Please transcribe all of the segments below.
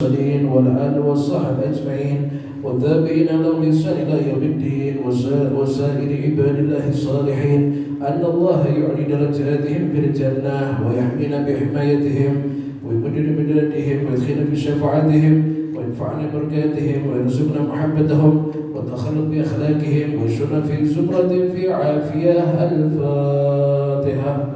المرسلين والآل والصحب أجمعين والتابعين لهم بإحسان إلى يوم الدين وسائر عباد الله الصالحين أن الله يعلي درجاتهم في الجنة ويحمينا بحمايتهم ويمدد بمدادهم ويدخلنا بشفاعتهم وينفعنا ببركاتهم ويرزقنا محبتهم والتخلق بأخلاقهم ويشرنا في زمرة في عافية. الفاتحة.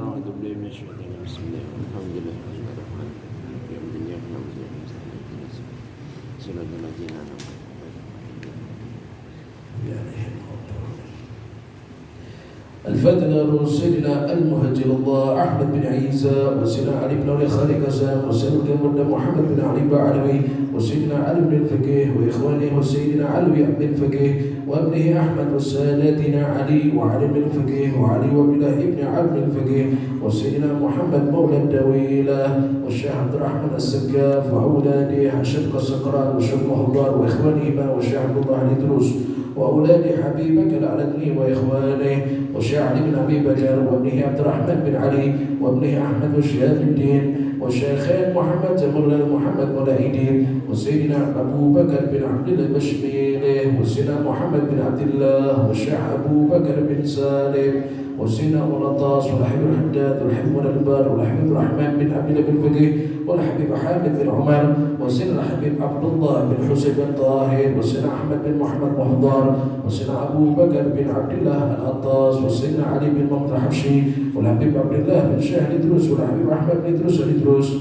الفاتحة. سيدنا المهجر الله أحمد بن عيسى وسيدنا علي بن أولي خالد قسام وسيدنا محمد بن علي بعلوي وسيدنا علي بن الفقيه وإخوانه وسيدنا علوي بن الفقيه وابنه أحمد وساداتنا علي وعلي بن الفقيه وعلي وابن الله بن عبد الفقيه وسيدنا محمد مولى الدويلة والشيخ عبد الرحمن السقاف وأولاده الشيخ السكران والشيخ مهضار وإخوانهما والشيخ عبد الله الدروس وأولاد حبيبك العلني وإخوانه والشيخ علي بن أبي بكر وابنه عبد الرحمن بن علي وابنه أحمد وشهاب الدين والشيخين محمد جمال محمد مولى وسيدنا أبو بكر بن عبد الله بشميله وسيدنا محمد بن عبد الله والشيخ أبو بكر بن سالم وسيدنا ولطاس والحبيب الحداد والحبيب البار والحبيب الرحمن بن عبد الله بن فقيه والحبيب حامد بن عمر وسيدنا الحبيب عبد الله بن حسين بن طاهر وسيدنا أحمد بن محمد محضار وسيدنا أبو بكر بن عبد الله العطاس وسيدنا علي بن محمد الحبشي والحبيب عبد الله بن شاه الدروس والحبيب أحمد بن الدروس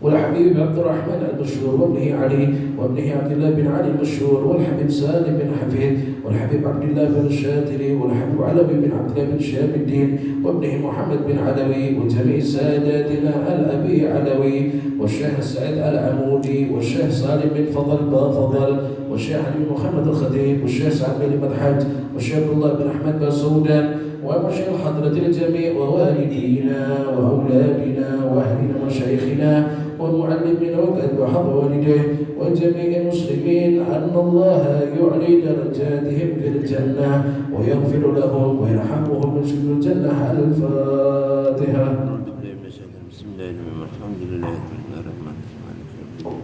والحبيب عبد الرحمن المشهور وابنه علي وابنه عبد الله بن علي المشهور والحبيب سالم بن حفيد والحبيب عبد الله بن الشاذلي والحبيب علوي بن عبد الله بن شهاب الدين وابنه محمد بن علوي وجميع ساداتنا الأبي علوي والشيخ سعيد العمودي والشيخ سالم بن فضل بافضل والشيخ علي بن محمد الخطيب والشيخ سعد بن مدحت والشيخ عبد الله بن أحمد بن سودان ومشايخ حضرة الجميع ووالدينا وأولادنا وأهلنا ومشايخنا والمعلمين وكتب حضر والديه وجميع المسلمين أن الله يعلي درجاتهم في الجنة ويغفر لهم ويرحمهم ويدخلهم الجنة. الفاتحة. بسم الله الحمد لله الرحمن الرحيم.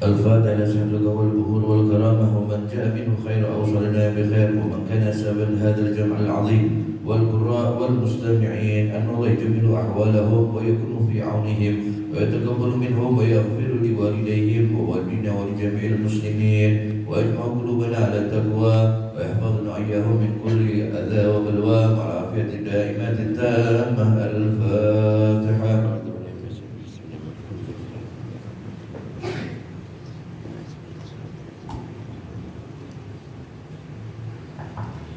الفاتحة لسهل القول البهور والكرامة ومن جاء منه خير أوصلنا بخير ومن كان سببا هذا الجمع العظيم والقراء والمستمعين أن الله يجمل أحوالهم ويكون في عونهم ويتقبل منهم ويغفر لوالديهم ووالدنا ولجميع المسلمين ويجمع قلوبنا على التقوى ويحفظنا إياهم من كل أذى وبلوى مع العافية الدائمة التامة. الفاتحة.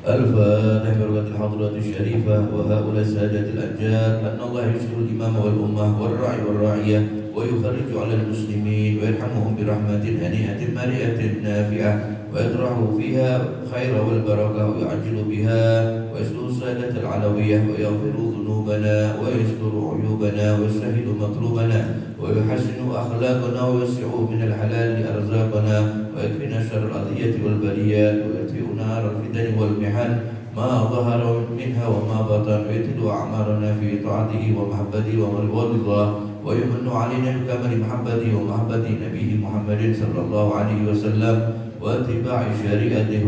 الفاتحة. بركة الحضرات الشريفة وهؤلاء السادة الأنجاب أن الله يشكر الإمام والأمة والراعي والراعية ويفرج على المسلمين ويرحمهم برحمة هنيئة مريئة نافعة ويطرح فيها خير والبركة ويعجل بها ويسلو السادة العلوية ويغفر ذنوبنا ويستر عيوبنا ويسهل مطلوبنا ويحسن أخلاقنا ويوسع من الحلال أرزاقنا ويكفينا شر الأذية والبليات ويطفئ نار الفتن والمحن ما ظهر منها وما بطن ويتل أعمارنا في طاعته ومحبته ورضاه ويمن علينا بكمال محبته ومحبة نبيه محمد صلى الله عليه وسلم واتباع شريعته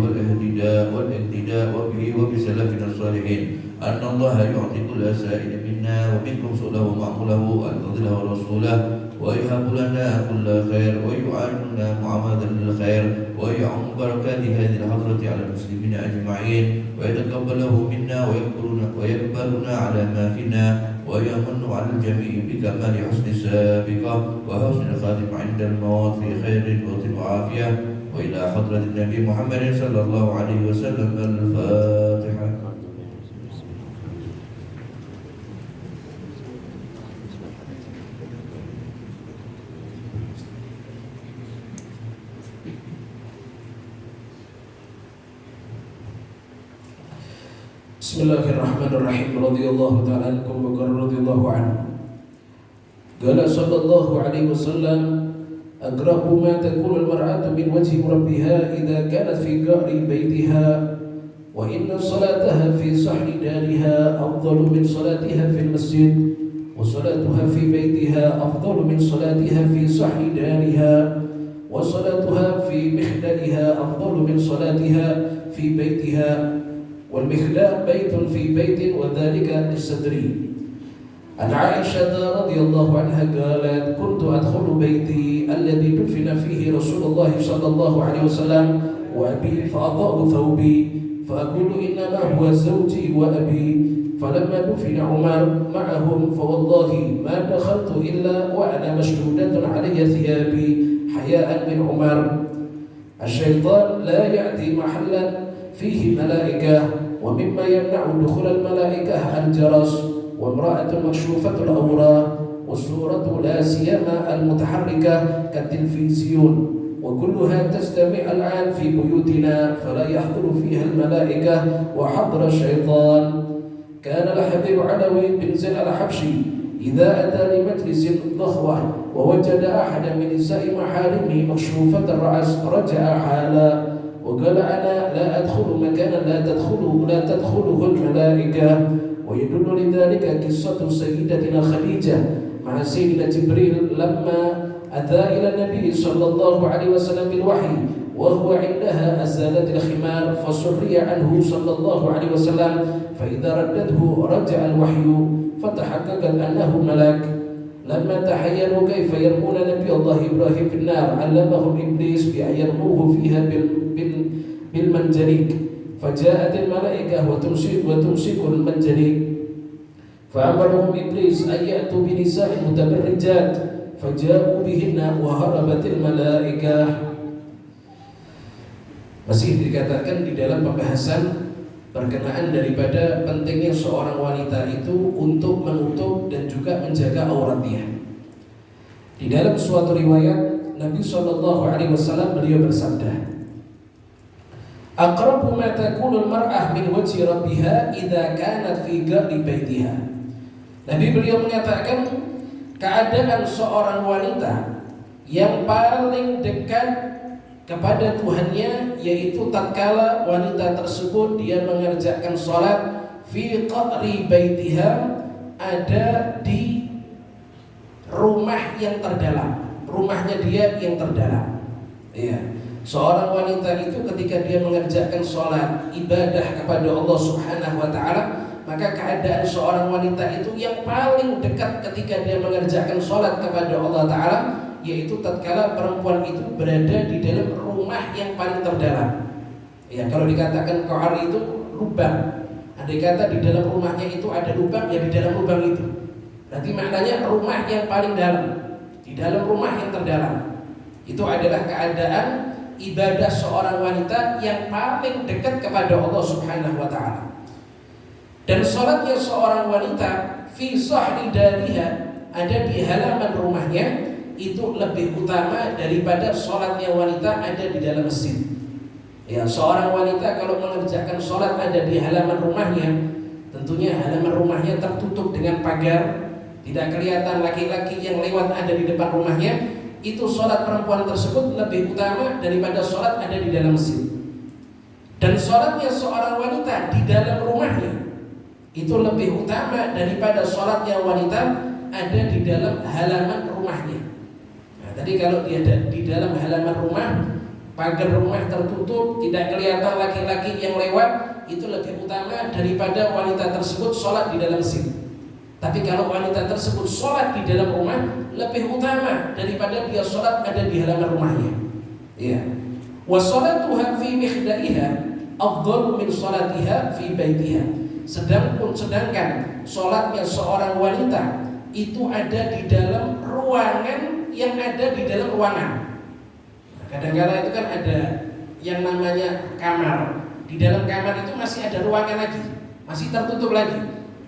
والاقتداء به وبسلفنا الصالحين أن الله يعطي كل سائل منا ومنكم سؤله ومعموله الفضله ورسوله ويهب لنا كل خير ويعاننا معاملة للخير ويعم بركات هذه الحضرة على المسلمين أجمعين ويتقبله منا ويقبلنا على ما فينا ويمن على الجميع بكمال حسن السابقة وحسن الخاتم عند الموت في خير وعافية وإلى حضرة النبي محمد صلى الله عليه وسلم. الفاتحة. بسم الله الرحمن الرحيم. رضي الله تعالى عنكم وقال رضي الله عنه قال صلى الله عليه وسلم أقرب ما تكون المرأة من وجه ربها إذا كانت في قعر بيتها وإن صلاتها في صحن دارها أفضل من صلاتها في المسجد وصلاتها في بيتها أفضل من صلاتها في صحن دارها وصلاتها في مخدئها أفضل من صلاتها في بيتها والمخدأ بيت في بيت وذلك للصدري. عن عائشة رضي الله عنها قالت كنت أدخل بيتي الذي دفن فيه رسول الله صلى الله عليه وسلم وأبي فأضاء ثوبي فأقول إنما هو زوجي وأبي فلما دفن عمر معهم فوالله ما دخلت إلا وأنا مشدودة علي ثيابي حياء من عمر. الشيطان لا يأتي محلا فيه ملائكة ومما يمنع دخول الملائكة الجرس وامرأة مكشوفة الأوراق والصورة لا سيما المتحركة كالتلفزيون وكلها تستمع الآن في بيوتنا فلا يحضر فيها الملائكة وحضر الشيطان. كان الحبيب علوي بن زيد الحبشي إذا أتى لمجلس ضخوة ووجد أحدا من نساء محارمه مكشوفة الرأس رجع حالا وقال أنا لا أدخل مكانا لا تدخله الملائكة. ويدل لذلك قصة سيدتنا خديجة مع سيدنا جبريل لما أتى إلى النبي صلى الله عليه وسلم بالوحي وهو عندها أزالت الخمار فسري عنه صلى الله عليه وسلم فإذا ردته رجع الوحي فتحقق أنه ملك. لما تحيروا كيف يرمون نبي الله إبراهيم في النار علمهم إبليس بأن يرموه فيها بالمنجنيق فجاءت الملائكة وتمسك المنجنيق فأمرهم إبليس أن يأتوا بنساء متبرجات فجاءوا بهن وهربت الملائكة. Masih dikatakan di dalam pembahasan berkenaan daripada pentingnya seorang wanita itu untuk menutup dan juga menjaga auratnya. Di dalam suatu riwayat Nabi SAW beliau bersabda, "Aqrabu ma takunu al-mar'ah min wajhi rabbiha idza kanat fi ghairi baitiha." Nabi beliau menyatakan keadaan seorang wanita yang paling dekat kepada Tuhannya yaitu tatkala wanita tersebut dia mengerjakan salat fi qa'ri baitiha, ada di rumah yang terdalam, rumahnya dia yang terdalam. Ya. Seorang wanita itu ketika dia mengerjakan salat ibadah kepada Allah Subhanahu wa taala, maka keadaan seorang wanita itu yang paling dekat ketika dia mengerjakan salat kepada Allah taala yaitu tatkala perempuan itu berada di dalam rumah yang paling terdalam. Ya, kalau dikatakan qa'ar itu lubang. Andai kata di dalam rumahnya itu ada lubang, ya di dalam lubang itu. Berarti maknanya rumah yang paling dalam, di dalam rumah yang terdalam. Itu adalah keadaan ibadah seorang wanita yang paling dekat kepada Allah Subhanahu wa taala. Dan salatnya seorang wanita fi sahri dariha, ada di halaman rumahnya, itu lebih utama daripada salatnya wanita ada di dalam masjid. Ya, seorang wanita kalau mengerjakan salat ada di halaman rumahnya, tentunya halaman rumahnya tertutup dengan pagar, tidak kelihatan laki-laki yang lewat ada di depan rumahnya, itu salat perempuan tersebut lebih utama daripada salat ada di dalam masjid. Dan salatnya seorang wanita di dalam rumahnya itu lebih utama daripada salatnya wanita ada di dalam halaman rumahnya. Nah, tadi kalau dia ada di dalam halaman rumah, pagar rumah tertutup, tidak kelihatan laki-laki yang lewat, itu lebih utama daripada wanita tersebut sholat di dalam masjid. Tapi kalau wanita tersebut sholat di dalam rumah, lebih utama daripada dia sholat ada di halaman rumahnya. Ya. Wa sholatuha fi mikhdaiha afdalu min sholatiha fi baitiha. Sedangkan sholatnya seorang wanita itu ada di dalam ruangan yang ada di dalam ruangan. Kadang-kadang itu kan ada yang namanya kamar. Di dalam kamar itu masih ada ruangan lagi, masih tertutup lagi.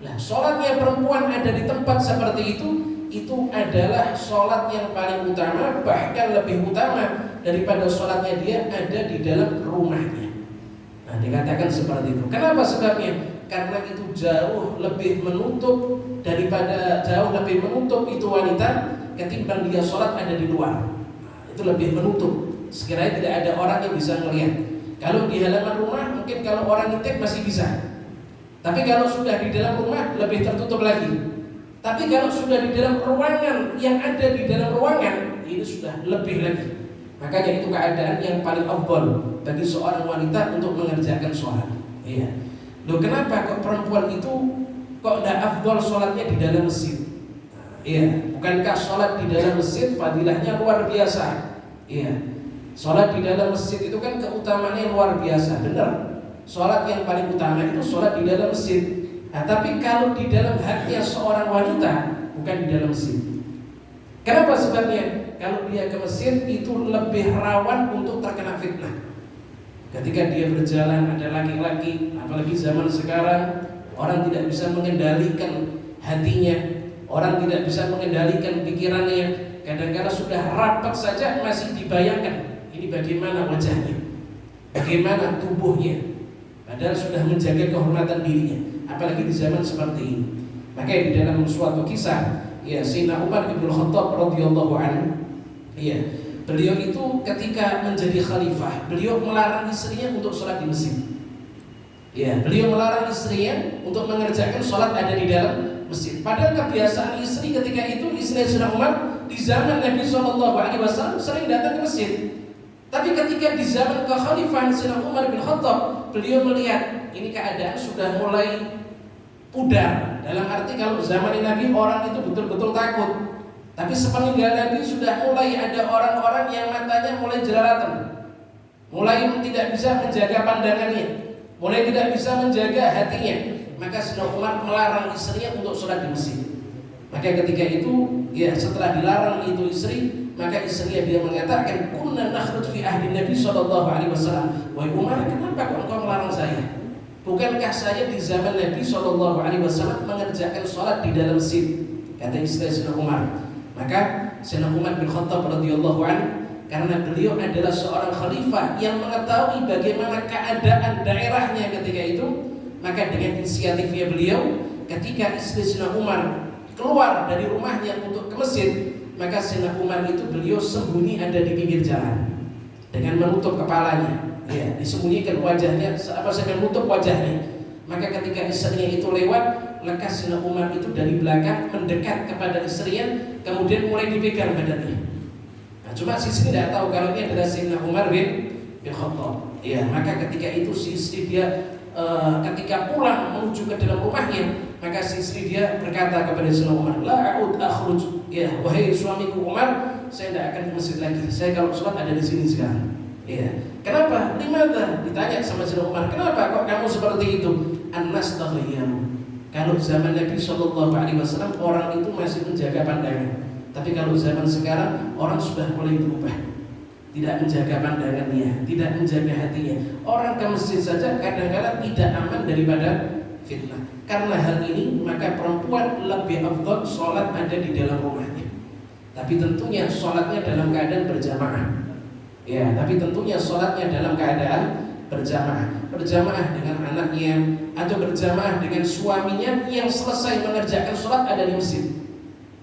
Nah, sholatnya perempuan ada di tempat seperti itu adalah sholat yang paling utama, bahkan lebih utama daripada sholatnya dia ada di dalam rumahnya. Nah, dikatakan seperti itu. Kenapa sebabnya? Karena itu jauh lebih menutup itu wanita ketimbang dia sholat ada di luar. Nah, itu lebih menutup. Sekiranya tidak ada orang yang bisa melihat. Kalau di halaman rumah mungkin kalau orang nitip masih bisa. Tapi kalau sudah di dalam rumah lebih tertutup lagi. Tapi kalau sudah di dalam ruangan, yang ada di dalam ruangan ini sudah lebih lagi. Makanya itu keadaan yang paling afdal bagi seorang wanita untuk mengerjakan sholat. Iya. Loh, kenapa kok perempuan itu kok tidak afdal sholatnya di dalam masjid? Iya, bukankah sholat di dalam masjid fadilahnya luar biasa? Iya, sholat di dalam masjid itu kan keutamaannya luar biasa, benar. Sholat yang paling utama itu sholat di dalam masjid. Nah, tapi kalau di dalam hatinya seorang wanita, bukan di dalam masjid. Kenapa sebabnya? Kalau dia ke masjid itu lebih rawan untuk terkena fitnah. Ketika dia berjalan ada laki-laki, apalagi zaman sekarang, orang tidak bisa mengendalikan hatinya. Orang tidak bisa mengendalikan pikirannya. Kadang-kadang sudah rapat saja masih dibayangkan ini bagaimana wajahnya, bagaimana tubuhnya, padahal sudah menjaga kehormatan dirinya. Apalagi di zaman seperti ini. Makanya di dalam suatu kisah, ya, Sayyidina Umar bin Khattab radhiyallahu anhu, ya, beliau itu ketika menjadi khalifah, beliau melarang istrinya untuk sholat di masjid. Ya, beliau melarang istrinya untuk mengerjakan sholat ada di dalam masjid. Padahal kebiasaan istri ketika itu, istri Sayyidina Umar di zaman Nabi SAW sering datang ke masjid. Tapi ketika di zaman kekhalifahan Sayyidina Umar bin Khattab, beliau melihat ini keadaan sudah mulai pudar. Dalam arti kalau zaman Nabi orang itu betul-betul takut. Tapi sepeninggal Nabi sudah mulai ada orang-orang yang matanya mulai jelalatan, mulai tidak bisa menjaga pandangannya, mulai tidak bisa menjaga hatinya. Maka Sayyidina Umar melarang istrinya untuk sholat di masjid. Maka ketika itu, ya, setelah dilarang itu istri, maka istrinya dia mengatakan, kunna nakhruj fi ahdi Nabi sallallahu alaihi wasallam. Wahai Umar, kenapa kok engkau melarang saya? Bukankah saya di zaman Nabi sallallahu alaihi wasallam mengerjakan sholat di dalam masjid? Kata istri Sayyidina Umar. Maka Sayyidina Umar bin Khattab radhiyallahu anhu, karena beliau adalah seorang khalifah yang mengetahui bagaimana keadaan daerahnya ketika itu, maka dengan inisiatifnya beliau, ketika istri Sayyidina Umar keluar dari rumahnya untuk ke masjid, maka Sayyidina Umar itu beliau sembunyi ada di pinggir jalan dengan menutup kepalanya, ya, disembunyikan wajahnya, sampai menutup wajahnya. Maka ketika istrinya itu lewat, lekas Sayyidina Umar itu dari belakang mendekat kepada istrinya, kemudian mulai dipegang badannya. Nah, cuma si istri tidak tahu kalau ini adalah Sayyidina Umar bin Khattab. Ya, maka ketika itu si istri dia ketika pulang menuju ke dalam rumahnya, maka si istri dia berkata kepada Sayyidina Umar, la a'ud akhruj, ya, wahai suamiku Umar, saya tidak akan ke masjid lagi. Saya kalau sholat ada di sini sekarang. Ya. Kenapa? Limada? Ditanya sama Sayyidina Umar, kenapa kok kamu seperti itu? An-nas taghayyaru. Kalau zaman Nabi sallallahu alaihi wasallam orang itu masih menjaga pandangan. Tapi kalau zaman sekarang orang sudah mulai berubah. Tidak menjaga pandangannya, tidak menjaga hatinya. Orang ke masjid saja kadang-kadang tidak aman daripada fitnah. Karena hal ini maka perempuan lebih afdal sholat ada di dalam rumahnya. Tapi tentunya sholatnya dalam keadaan berjamaah. Ya, tapi tentunya sholatnya dalam keadaan berjamaah dengan anaknya atau berjamaah dengan suaminya yang selesai mengerjakan sholat ada di masjid.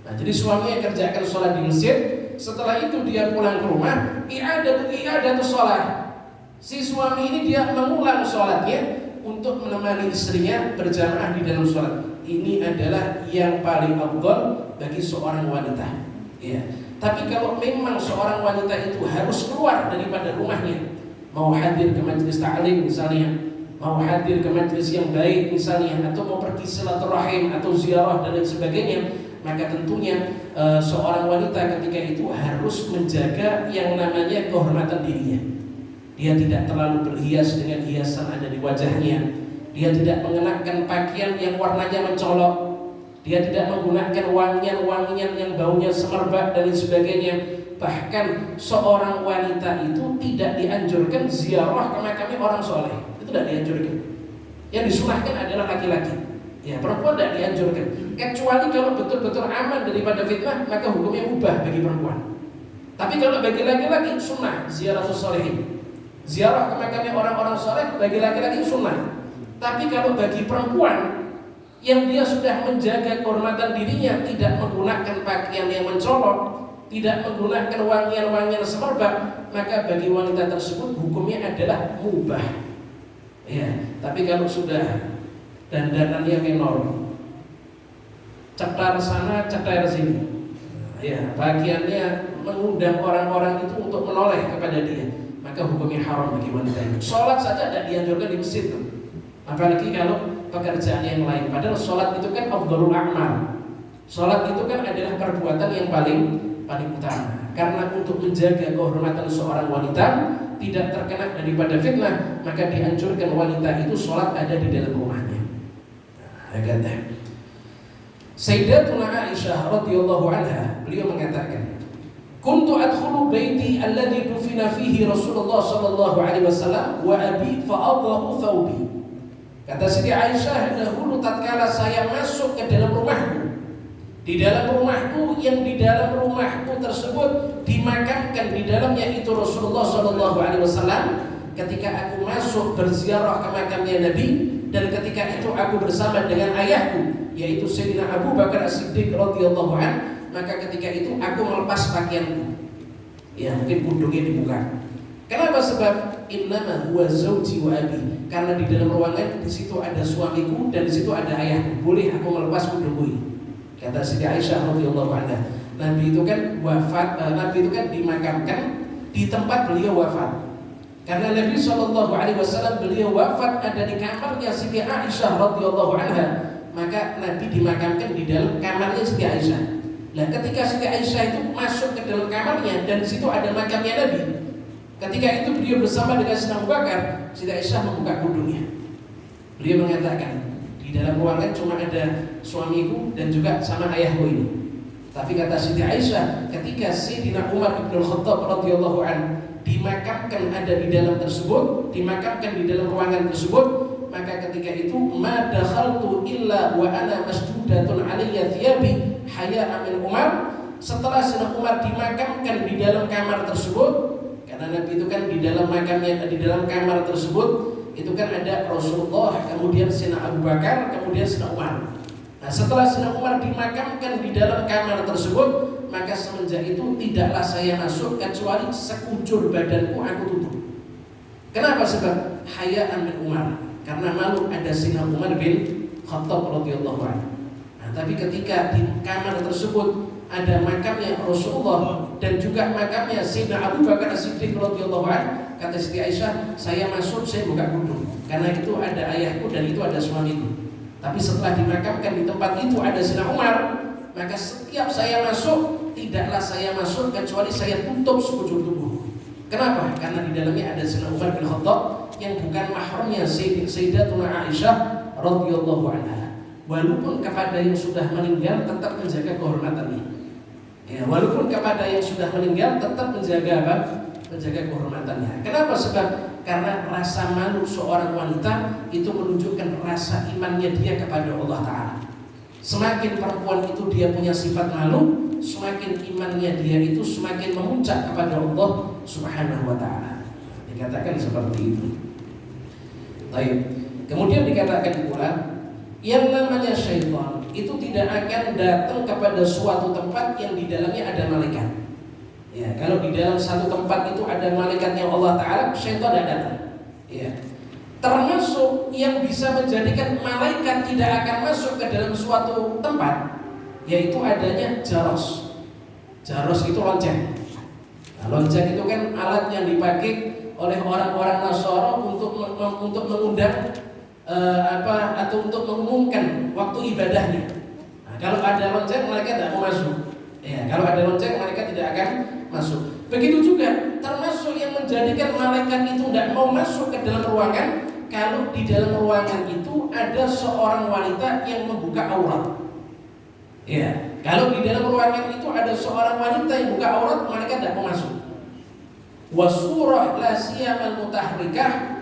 Nah, jadi suaminya kerjakan sholat di masjid. Setelah itu dia pulang ke rumah, i'adatu sholat. Si suami ini dia mengulang sholatnya untuk menemani istrinya berjamaah di dalam sholat. Ini adalah yang paling afdal bagi seorang wanita. Ya. Tapi kalau memang seorang wanita itu harus keluar daripada rumahnya, mau hadir ke majelis ta'lim misalnya, mau hadir ke majelis yang baik misalnya, atau mau pergi silaturahim atau ziarah dan lain sebagainya, maka tentunya seorang wanita ketika itu harus menjaga yang namanya kehormatan dirinya. Dia tidak terlalu berhias dengan hiasan ada di wajahnya. Dia tidak mengenakan pakaian yang warnanya mencolok. Dia tidak menggunakan wangian-wangian yang baunya semerbak dan lain sebagainya. Bahkan seorang wanita itu tidak dianjurkan ziarah ke makam orang soleh. Itu tidak dianjurkan. Yang disunahkan adalah laki-laki. Ya, perempuan tidak dianjurkan. Kecuali kalau betul-betul aman daripada fitnah, maka hukumnya mubah bagi perempuan. Tapi kalau bagi laki-laki sunnah ziaratus sholihin. Ziarah ke makamnya orang-orang soleh bagi laki-laki sunnah. Tapi kalau bagi perempuan yang dia sudah menjaga kehormatan dirinya, tidak menggunakan pakaian yang mencolok, tidak menggunakan wangian-wangian semerbak, maka bagi wanita tersebut hukumnya adalah mubah. Ya, tapi kalau sudah dandanannya menor, cetar sana, cetar sini, ya, bagiannya mengundang orang-orang itu untuk menoleh kepada dia, maka hukumnya haram bagi wanita itu. Sholat saja tidak dianjurkan di masjid, apalagi kalau pekerjaan yang lain. Padahal sholat itu kan afdhalul a'mal. Sholat itu kan adalah perbuatan yang paling utama. Karena untuk menjaga kehormatan seorang wanita tidak terkena daripada fitnah, maka dianjurkan wanita itu sholat ada di dalam rumahnya. Sayyidatuna Aisyah radhiyallahu anha, beliau mengatakan, "Kuntu adkhulu baiti alladhi dufina fihi Rasulullah sallallahu alaihi wasallam wa abi fa adhahu thawbi." Kata Siti Aisyah, dahulu tatkala saya masuk ke dalam rumahku, di dalam rumahku yang di dalam rumahku tersebut dimakamkan di dalamnya itu Rasulullah sallallahu alaihi wasallam, ketika aku masuk berziarah ke makamnya Nabi, dan ketika itu aku bersama dengan ayahku yaitu Sayyidina Abu Bakar As-Siddiq radhiyallahu anhu, maka ketika itu aku melepas pakaianku. Ya, mungkin pundungnya dibuka. Kenapa? Sebab innama huwa zauji wa abi. Karena di dalam ruangan di situ ada suamiku dan di situ ada ayahku. Boleh aku melepas pundungku ini. Kata Siti Aisyah radhiyallahu anha. Nabi itu kan wafat, Nabi itu kan dimakamkan di tempat beliau wafat. Karena Nabi SAW beliau wafat ada di kamarnya Siti Aisyah radhiyallahu anha, maka Nabi dimakamkan di dalam kamarnya Siti Aisyah. Nah, ketika Siti Aisyah itu masuk ke dalam kamarnya dan di situ ada makamnya Nabi, ketika itu beliau bersama dengan Sayyidina Abu Bakar, Siti Aisyah membuka pundungnya. Beliau mengatakan, di dalam ruangan cuma ada suamiku dan juga sama ayahku ini. Tapi kata Siti Aisyah, ketika Sayyidina Umar bin Khattab radhiyallahu anhu dimakamkan ada di dalam tersebut, dimakamkan di dalam ruangan tersebut, maka ketika itu ma dakhaltu illa wa ana masjudatun alayya thiyabi haya'an min Umar. Setelah Sayyidina Umar dimakamkan di dalam kamar tersebut, karena Nabi itu kan di dalam makamnya, di dalam kamar tersebut itu kan ada Rasulullah, kemudian Sayyidina Abu Bakar, kemudian Sayyidina Umar. Nah, setelah Sayyidina Umar dimakamkan di dalam kamar tersebut, maka semenjak itu tidaklah saya masuk kecuali sekujur badanku aku tutup. Kenapa? Sebab haya'an min Umar, karena malu ada Sayyidina Umar bin Khattab radhiyallahu anhu. Nah, tapi ketika di kamar tersebut ada makamnya Rasulullah dan juga makamnya Sayyidina Abu Bakar As-Siddiq radhiyallahu anhu, kata Siti Aisyah, saya masuk, saya buka pundung karena itu ada ayahku dan itu ada suamiku. Tapi setelah dimakamkan di tempat itu ada Sayyidina Umar, maka setiap saya masuk, tidaklah saya masuk kecuali saya tutup sekujur tubuh. Kenapa? Karena di dalamnya ada Sayyidina Umar bin Khattab yang bukan mahramnya Sayyidatuna Aisyah radhiyallahu anha. Walaupun kepada yang sudah meninggal tetap menjaga kehormatannya. Ya, walaupun kepada yang sudah meninggal tetap menjaga apa? Menjaga kehormatannya. Kenapa? Sebab karena rasa malu seorang wanita itu menunjukkan rasa imannya dia kepada Allah Ta'ala. Semakin perempuan itu dia punya sifat malu, semakin imannya dia itu semakin memuncak kepada Allah Subhanahu wa Ta'ala. Dikatakan seperti itu. Baik. Kemudian dikatakan pula, yang namanya syaitan itu tidak akan datang kepada suatu tempat yang di dalamnya ada malaikat. Ya, kalau di dalam satu tempat itu ada malaikatnya Allah Ta'ala, syaitan tidak datang. Ya. Termasuk yang bisa menjadikan malaikat tidak akan masuk ke dalam suatu tempat, yaitu adanya jaros. Jaros itu lonceng. Nah, lonceng itu kan alat yang dipakai oleh orang-orang Nasara untuk mengundang atau untuk mengumumkan waktu ibadahnya. Nah, kalau ada lonceng, malaikat tidak mau masuk. Ya, kalau ada lonceng, malaikat tidak akan masuk. Begitu juga termasuk yang menjadikan malaikat itu tidak mau masuk ke dalam ruangan, kalau di dalam ruangan itu ada seorang wanita yang membuka aurat. Ya, kalau di dalam ruangan itu ada seorang wanita yang buka aurat, malaikat tidak mau masuk. Wasurah la siyamal mutahrikah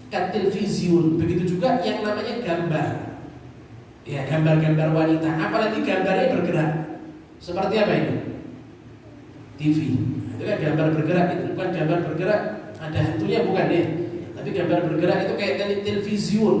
katilviziun. Begitu juga yang namanya gambar. Ya, gambar-gambar wanita, apalagi gambarnya bergerak. Seperti apa ini? TV. Itu kan gambar bergerak, itu bukan gambar bergerak ada hantunya, bukan ya. Tapi gambar bergerak itu kayak televisiun,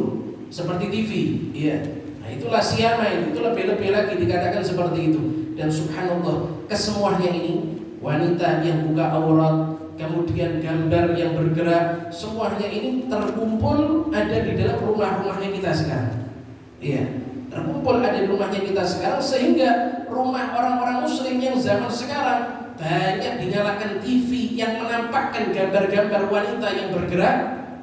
seperti TV. Iya. Nah, Nah, itulah siyama itu lebih-lebih lagi dikatakan seperti itu. Dan subhanallah, kesemuanya ini wanita yang buka aurat, kemudian gambar yang bergerak, semuanya ini terkumpul ada di dalam rumah-rumahnya kita sekarang. Iya, terkumpul ada di rumahnya kita sekarang, sehingga rumah orang-orang muslim yang zaman sekarang banyak dinyalakan TV yang menampakkan gambar-gambar wanita yang bergerak,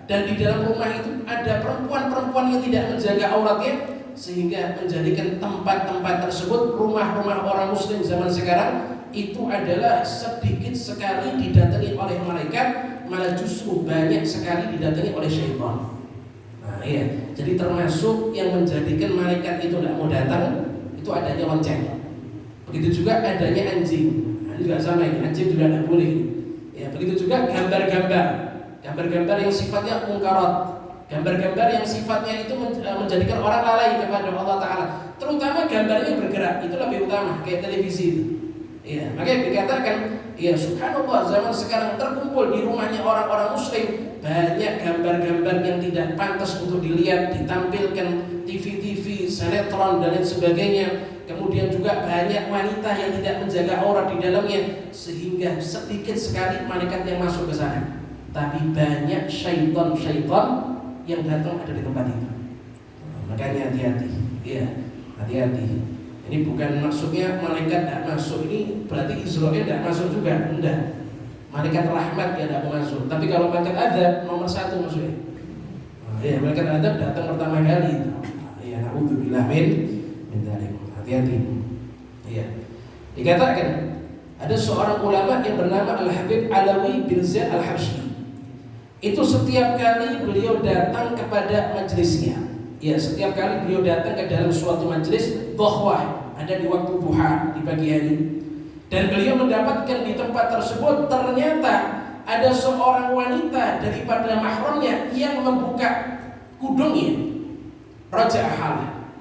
dan di dalam rumah itu ada perempuan-perempuan yang tidak menjaga auratnya, sehingga menjadikan tempat-tempat tersebut, rumah-rumah orang muslim zaman sekarang itu adalah sedikit sekali didatangi oleh malaikat, malah justru banyak sekali didatangi oleh syaitan. Nah, iya, jadi termasuk yang menjadikan malaikat itu tidak mau datang itu adanya lonceng. Begitu juga adanya anjing. Nah, ini juga sama ini, anjing juga tidak boleh. Ya, begitu juga gambar-gambar yang sifatnya mungkarat. Gambar-gambar yang sifatnya itu menjadikan orang lalai kepada Allah Ta'ala, terutama gambarnya bergerak, itu lebih utama, kayak televisi itu. Ya, makanya dikatakan, ya subhanallah, zaman sekarang terkumpul di rumahnya orang-orang muslim banyak gambar-gambar yang tidak pantas untuk dilihat, ditampilkan TV-TV, sinetron dan lain sebagainya. Kemudian juga banyak wanita yang tidak menjaga aurat di dalamnya, sehingga sedikit sekali malaikat yang masuk ke sana. Tapi banyak syaitan-syaitan yang datang ada di tempat itu. Makanya hati-hati, ya, hati-hati. Ini bukan maksudnya malaikat tidak masuk, ini berarti Israel tidak masuk juga, enggak. Malaikat rahmat ya tidak masuk. Tapi kalau malaikat adab nomor 1 maksudnya. Ya, malaikat adab datang pertama kali itu. Ya, naudzubillah min dzalik. Hati-hati. Ya. Dikatakan ada seorang ulama yang bernama Al-Habib Alawi bin Zaid Al-Habsyi. Itu setiap kali beliau datang kepada majelisnya, ya setiap kali beliau datang ke dalam suatu majelis dhuhwah, ada di waktu duha di pagi hari, dan beliau mendapatkan di tempat tersebut ternyata ada seorang wanita daripada mahramnya yang membuka kudungnya, raja ahal,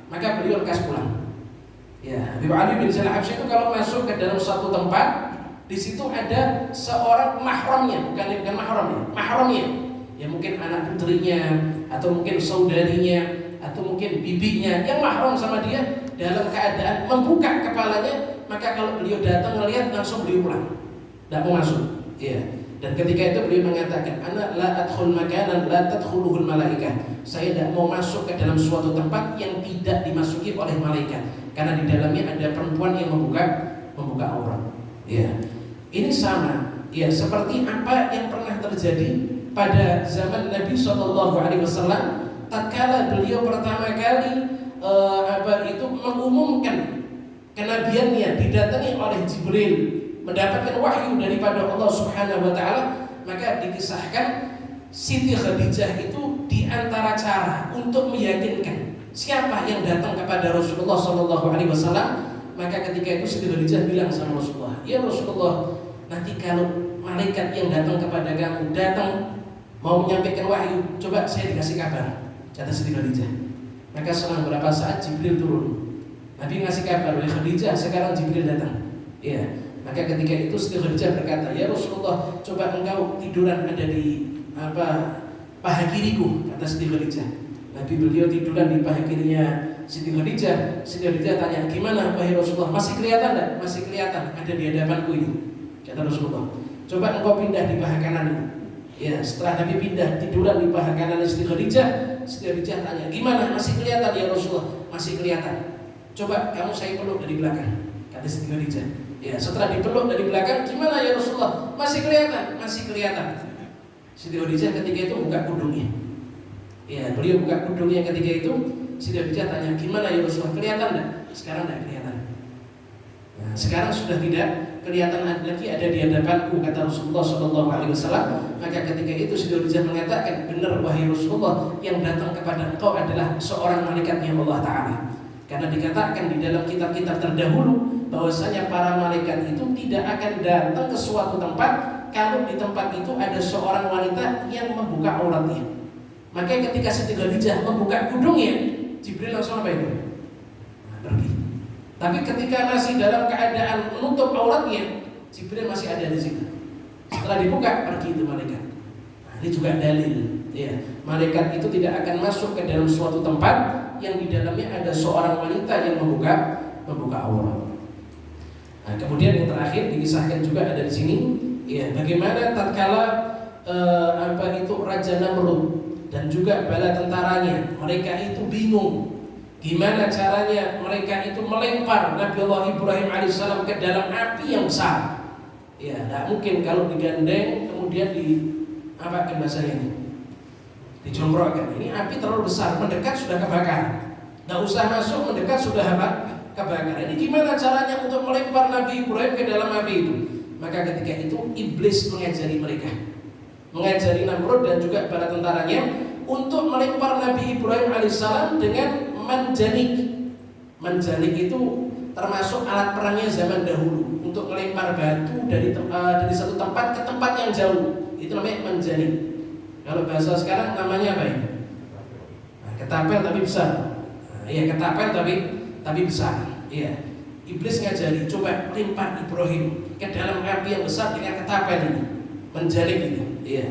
maka beliau lekas pulang. Ya, Habib Ali bin Zaid Al-Habsyi itu kalau masuk ke dalam suatu tempat, di situ ada seorang mahramnya, bukan mahramnya, ya mungkin anak putrinya, atau mungkin saudarinya, atau mungkin bibinya yang mahram sama dia, dalam keadaan membuka kepalanya, maka kalau beliau datang melihat langsung beliau pulang, tidak mau masuk. Ya. Dan ketika itu beliau mengatakan, ana la adkhul makanan la tadkhuluhul malaikah. Saya tidak mau masuk ke dalam suatu tempat yang tidak dimasuki oleh malaikat, karena di dalamnya ada perempuan yang membuka aurat. Ya. Ini sama, ya seperti apa yang pernah terjadi pada zaman Nabi SAW, tatkala beliau pertama kali mengumumkan kenabiannya, didatangi oleh Jibril, mendapatkan wahyu daripada Allah Subhanahu Wa Taala, maka dikisahkan Siti Khadijah itu diantara cara untuk meyakinkan siapa yang datang kepada Rasulullah SAW. Maka ketika itu Siti Khadijah bilang sama Rasulullah, ya Rasulullah, nanti kalau malaikat yang datang kepada kamu datang mau menyampaikan wahyu, coba saya dikasih kabar, kata Siti Khadijah. Maka selang berapa saat Jibril turun, Nabi ngasih kabar, wahai Khadijah, sekarang Jibril datang. Ya, maka ketika itu Siti Khadijah berkata, ya Rasulullah, coba engkau tiduran ada di paha kiriku, kata Siti Khadijah. Nabi beliau tiduran di paha kirinya Siti Khadijah. Siti Khadijah tanya, gimana wahai Rasulullah, masih kelihatan tidak? Masih kelihatan, ada di hadapanku ini, kata Rasulullah. Coba engkau pindah di paha kanan ini. Ya, setelah Nabi pindah tiduran di paha kanan Siti Khadijah, Siti Khadijah tanya, gimana, masih kelihatan ya Rasulullah? Masih kelihatan. Coba kamu saya peluk dari belakang, kata Siti Khadijah. Ya, setelah dipeluk dari belakang, gimana ya Rasulullah? Masih kelihatan, masih kelihatan. Siti Khadijah ketika itu buka kudungnya. Ya, beliau buka kudungnya ketika itu. Siti Khadijah tanya, gimana ya Rasulullah? Kelihatan enggak? Sekarang enggak kelihatan. Nah, sekarang sudah tidak kelihatan lagi ada di hadapanku, kata Rasulullah SAW. Maka ketika itu Siti Khadijah mengatakan, benar wahai Rasulullah, yang datang kepada engkau adalah seorang malaikatnya Allah Ta'ala. Karena dikatakan di dalam kitab-kitab terdahulu bahwasanya para malaikat itu tidak akan datang ke suatu tempat kalau di tempat itu ada seorang wanita yang membuka auratnya. Maka ketika Siti Khadijah membuka kudungnya, Jibril langsung apa itu? Pergi. Tapi ketika masih dalam keadaan menutup auratnya, Jibril masih ada di situ. Setelah dibuka, pergi itu malaikat. Nah, ini juga dalil, ya. Malaikat itu tidak akan masuk ke dalam suatu tempat yang di dalamnya ada seorang wanita yang membuka aurat. Nah, kemudian yang terakhir dikisahkan juga ada di sini, ya, bagaimana tatkala Raja Namrud dan juga bala tentaranya, mereka itu bingung gimana caranya mereka itu melempar Nabi Allah Ibrahim alaihissalam ke dalam api yang besar. Ya, tidak mungkin kalau digandeng kemudian dijombrokkan. Ini api terlalu besar, mendekat sudah kebakar. Tidak usah masuk, mendekat sudah kebakar. Ini gimana caranya untuk melempar Nabi Ibrahim ke dalam api itu? Maka ketika itu iblis mengajari mereka, mengajari Namrud dan juga para tentaranya untuk melempar Nabi Ibrahim alaihissalam dengan manjanik. Manjanik itu termasuk alat perangnya zaman dahulu untuk melempar batu dari satu tempat ke tempat yang jauh. Itu namanya manjanik. Kalau bahasa sekarang namanya apa ya? Ketapel tapi besar. Ketapel tapi besar. Iya. Iblis ngajari, coba lempar Ibrahim ke dalam api yang besar dengan ketapel ini, manjanik itu. Iya.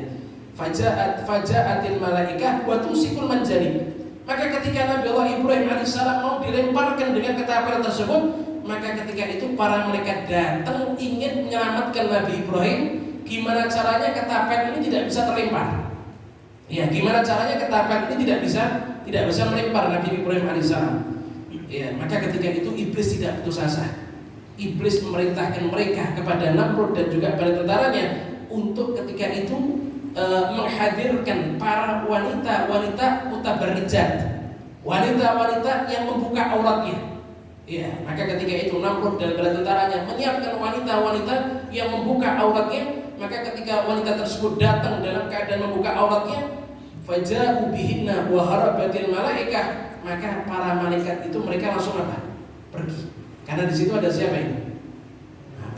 Faja'atil malaikah wa tumsikul manjanik. Maka ketika Nabi Allah Ibrahim alaihissalam mau dilemparkan dengan ketapel tersebut, maka ketika itu para malaikat datang ingin menyelamatkan Nabi Ibrahim. Gimana caranya ketapel ini tidak bisa terlempar? Ya, gimana caranya ketapel ini tidak bisa melempar Nabi Ibrahim alaihissalam? Ya, maka ketika itu iblis tidak putus asa. Iblis memerintahkan mereka kepada Namrud dan juga para tentaranya untuk ketika itu menghadirkan para wanita mutabarrijat, wanita-wanita yang membuka auratnya. Ya, maka ketika itu Namrud dan bala tentaranya menyiapkan wanita-wanita yang membuka auratnya. Maka ketika wanita tersebut datang dalam keadaan membuka auratnya, faja'u bihinna wa harabatil malaikah, maka para malaikat itu mereka langsung pergi. Karena di situ ada siapa ini?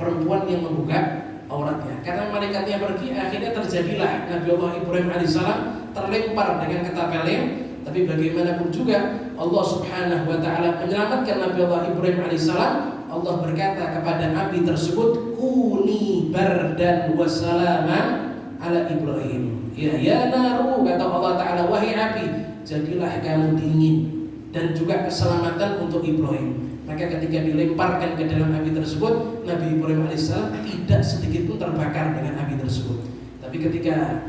Perempuan yang membuka auratnya. Karena malaikatnya pergi, akhirnya terjadilah Nabi Allah Ibrahim alaihissalam terlempar dengan ketapelnya. Tapi bagaimanapun juga Allah Subhanahu wa taala menyelamatkan Nabi Allah Ibrahim alaihissalam. Allah berkata kepada api tersebut, kuni bardan wa salaman ala Ibrahim. Ya naru, kata Allah taala, wahai api, jadilah kamu dingin dan juga keselamatan untuk Ibrahim. Maka ketika dilemparkan ke dalam api tersebut, Nabi Ibrahim alaihissalam tidak sedikit pun terbakar dengan api tersebut. Tapi ketika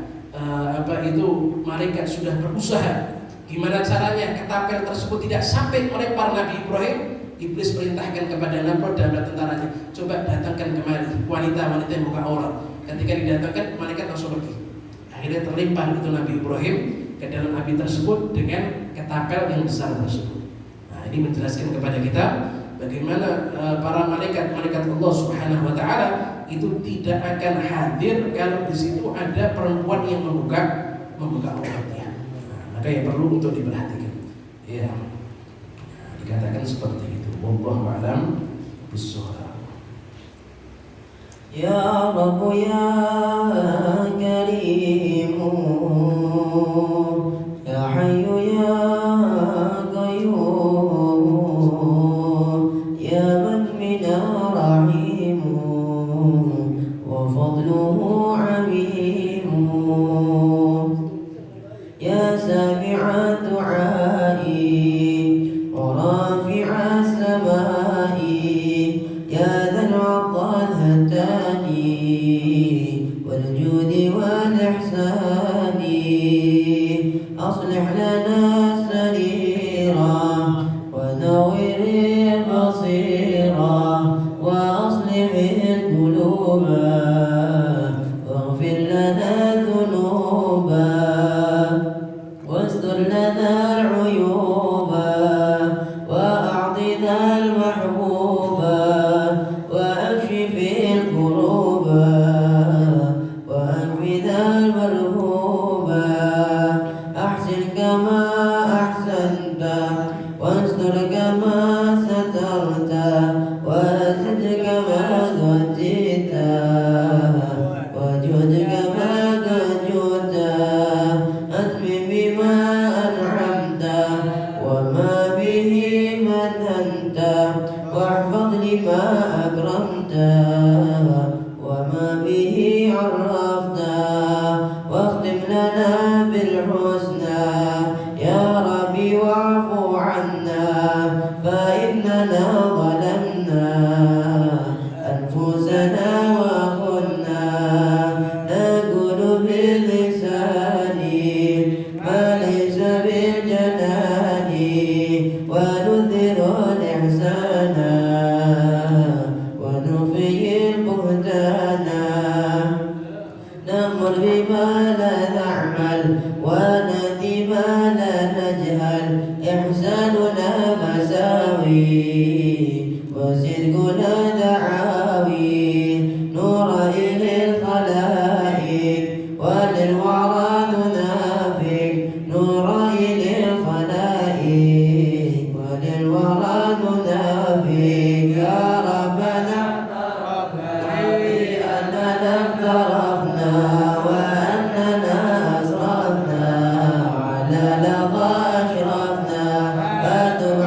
malaikat sudah berusaha, gimana caranya ketapel tersebut tidak sampai melempar Nabi Ibrahim, iblis perintahkan kepada Namrud dan tentaranya, coba datangkan kemari wanita-wanita yang buka aurat. Ketika didatangkan, malaikat langsung pergi. Akhirnya terlempar itu Nabi Ibrahim ke dalam api tersebut dengan ketapel yang besar tersebut. Ini menjelaskan kepada kita bagaimana para malaikat Allah Subhanahu wa taala itu tidak akan hadir kalau di situ ada perempuan yang membuka auratnya. Maka yang perlu untuk diperhatikan. Ya. Dikatakan seperti itu. Wallahu a'lam bishawab. Ya Rabb ya Karim, ya Hayyu ya واختم لنا بالحسنى يا ربي واعف ظلمنا أنفسنا وكنا نقول باللسان ما ليس بالجنان ونذر الإحسان ونفي البهتان نأمر بما لا نعمل ونهدي ما لا